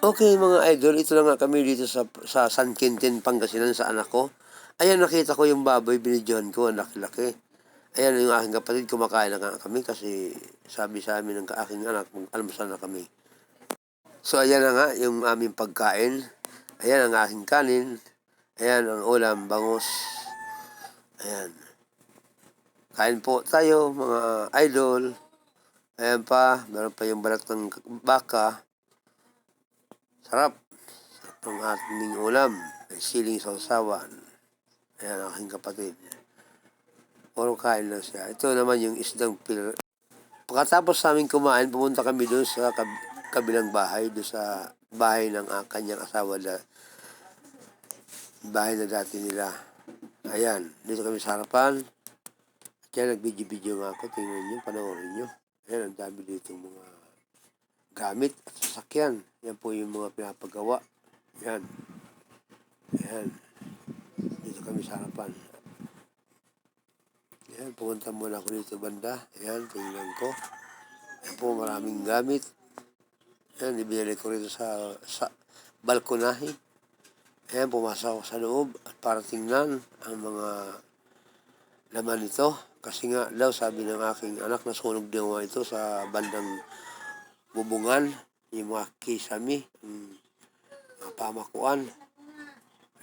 Okay mga idol, ito na nga kami dito sa San Quintin, Pangasinan sa anak ko. Ayan, nakita ko yung baboy, binidyohan ko, ang laki-laki. Ayan, yung aking kapatid, kumakain na nga kami kasi sabi sa amin ng aking anak, almusal na kami. So ayan na nga yung aming pagkain. Ayan ang aking kanin. Ayan ang ulam, bangus. Ayan. Kain po tayo mga idol. Ayan pa, meron pa yung balat ng baka. Sarap. Itong ating ulam, may siling sausawan. Ayan ang aking kapatid. Puro kain lang siya. Ito naman yung isdang pil. Pagkatapos namin kumain, pumunta kami doon sa kabilang bahay, doon sa bahay ng kanyang asawa, bahay na dati nila. Ayan, dito kami sa harapan. Kaya nag-video-video nga ako, tingnan nyo, panoorin nyo. Ayan, ang dami dito mga gamit at sasakyan. Yan po yung mga pinapagawa. Ayan. Ayan. Dito kami sa harapan. Ayan, pumunta muna ako dito banda. Ayan, tingnan ko. Ayan po, maraming gamit. Ayan, ibinili ko rito sa balkonahe. Ayan, pumasok ako sa loob at para tingnan ang mga laman nito. Kasi nga daw, sabi ng aking anak, nasunog din mga ito sa bandang bubungan. Yung mga kisame, mga pamakuan.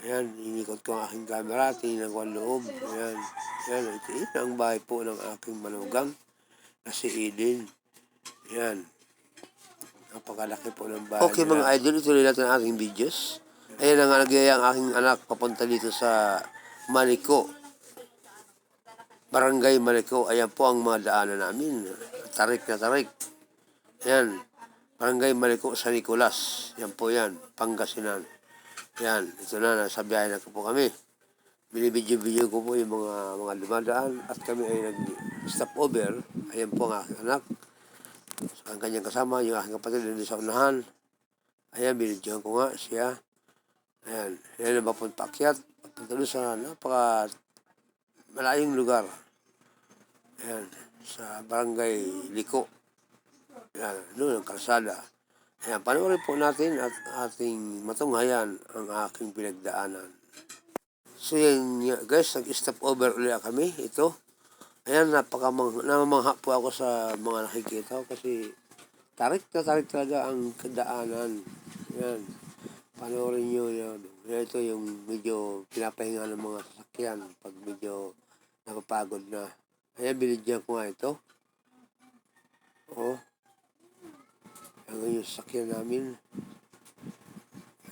Ayan, inikot ko ang aking camera, tingnan ko ang loob. Ayan, ayan, ito ang bahay po ng aking manugang na si Eden. Ayan, napakalaki po ng bahay nila. Mga idol, ituloy natin ang aking videos. Ayan na nga, nagyaya ang aking anak papunta dito sa Maliko. Barangay Maliko. Ayan po ang mga daanan namin. Tarik na tarik. Ayan, Barangay Maliko sa Nicolas. Yan po yan, Pangasinan. Yan, ito na, nasa biyahe na po kami. Binibidyo-video ko po yung mga dumadaan at kami ay nag-stop over. Ayan po ang aking anak. So, ang kanyang kasama, yung aking kapatid na sa unahan. Ayan, binidyohan ko nga siya. Ayan, yan ang papunta akyat. Papunta doon sa napaka malayong lugar. Ayan, sa Barangay Liko. Ayan, doon ang kalsada. Ayan, panoorin po natin at ating matunghayan ang aking pinagdaanan. So yan guys, nag-stop over ulit kami. Ito. Ayan, namamangha po ako sa mga nakikita ko kasi tarik na tarik talaga ang daanan. Ayan, panoorin nyo yan. Ito yung medyo pinapahinga ng mga sasakyan pag medyo napapagod na. Ayan, binidyan ko nga ito. Oh. Ang yung sasakyan namin.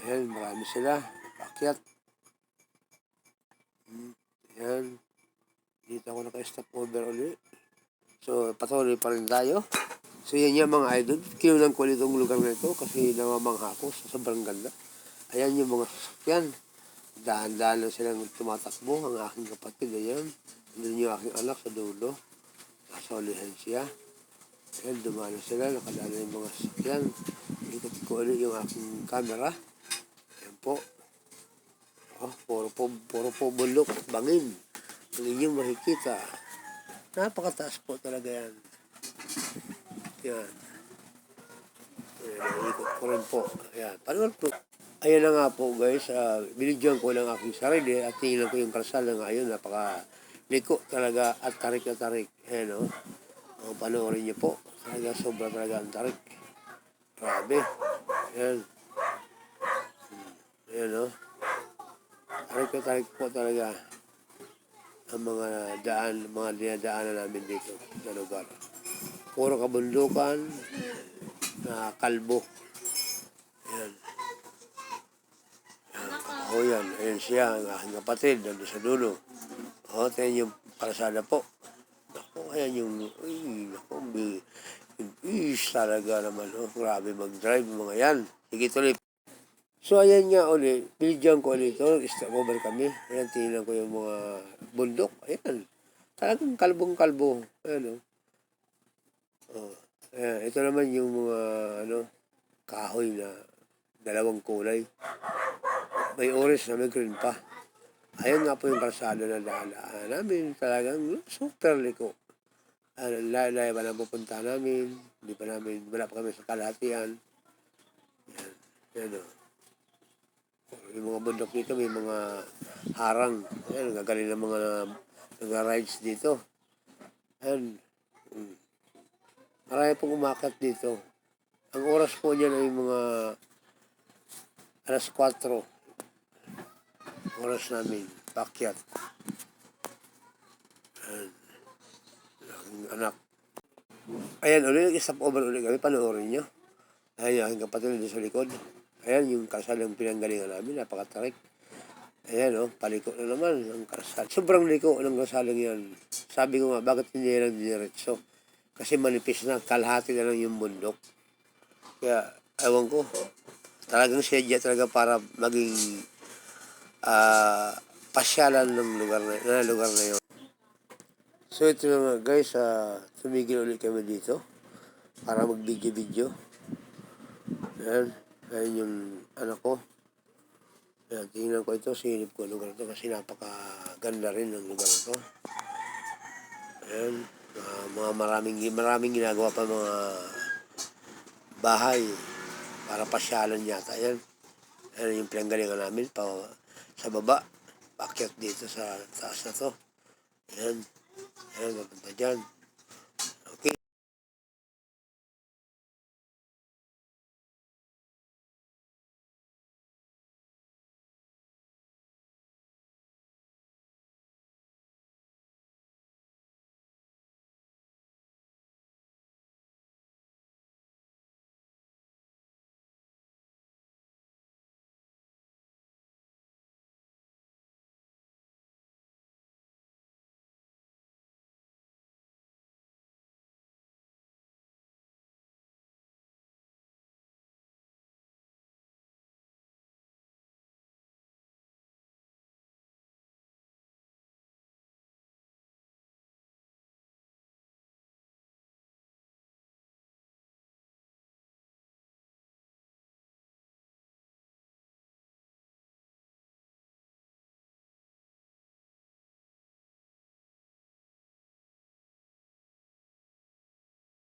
Ayan, marami sila. Pakyat. Ayan. Dito ako naka-stop over ulit. So, patuloy pa rin tayo. So, yan yung mga idol. Kinulang ko itong lugar na ito kasi namamangha ako sa sobrang ganda. Ayan yung mga sasakyan. Dahan-dahan lang silang tumatakbo. Ang aking kapatid, ayan. Doon yung aking anak sa dulo. Nasa ulihan siya. Ayan, dumano sila. Nakadaan yung mga sasakyan. Ikot ko ulit yung aking camera. Ayan po. Oh, puro po bulok at bangin. Ang inyong makikita. Napakataas po talaga yan. Yan. Ayan, ikot ko rin po. Ayan, panuwal po. Ayan na nga po guys, binidyoan ko ng aking sarili at tingnan ko yung kalsada na ngayon. Napaka-liko talaga at tarik na tarik. Ayan o. Panoorin niyo po. Talaga, sobra talaga ang tarik. Grabe. Ayan. Ayan o. Tarik na tarik po talaga ang mga dinadaanan namin dito sa lugar. Puro kabundukan na kalbo. Ayan. O yan, ayan siya, ang aking kapatid, nandun sa dulo. O, tayo yung kalsada po. Naku, ayan yung, talaga naman, grabe mag-drive mga yan. Sige tuloy. So, ayan nga ulit, binidyoan ko ulit ito, stop over kami. Ayan, tingnan ko yung mga bundok. Ayan, talagang kalbong-kalbo. Ayan, ayan, ito naman yung mga, kahoy na dalawang kulay. May orange na may green pa. Ayun nga po yung kalsada na daan namin. Talagang super liko. Layo pa na pupunta namin. Wala pa kami sa kalahatian. Yan. Yan o. Yung mga bundok dito, may mga harang. Ayan, gagaling ng mga nagra-rides dito. Ayan. Marami pong umakyat dito. Ang oras po niyan ay mga alas 4. Oras namin, pakyat. Ayan. Aking anak. Ayan, ulit, stop over ulit kami. Panoorin nyo. Ayan, yung aking kapatid dito sa likod. Ayan, yung kasalang pinanggalingan namin. Napakatarik. Ayan, paliko na naman ang kalsada. Sobrang liko ng kasalang yan. Sabi ko nga, bakit hindi lang diretso? Kasi manipis na, kalahati na lang yung bundok. Kaya, ewan ko, talagang sedya talaga para maging pasyalan ng lugar na yun. So ito na nga guys, tumigil ulit kami dito para mag-video. Ayan yung anak ko. Ayan, tingnan ko ito, sinip ko lugar ito kasi napakaganda rin ng lugar ito. Ayan, mga maraming ginagawa pa mga bahay para pasyalan yata. Ayan, ayan yung pinanggalingan namin pa sa baba, paakyat dito sa taas na to. Ayan, ayan, mapunta dyan.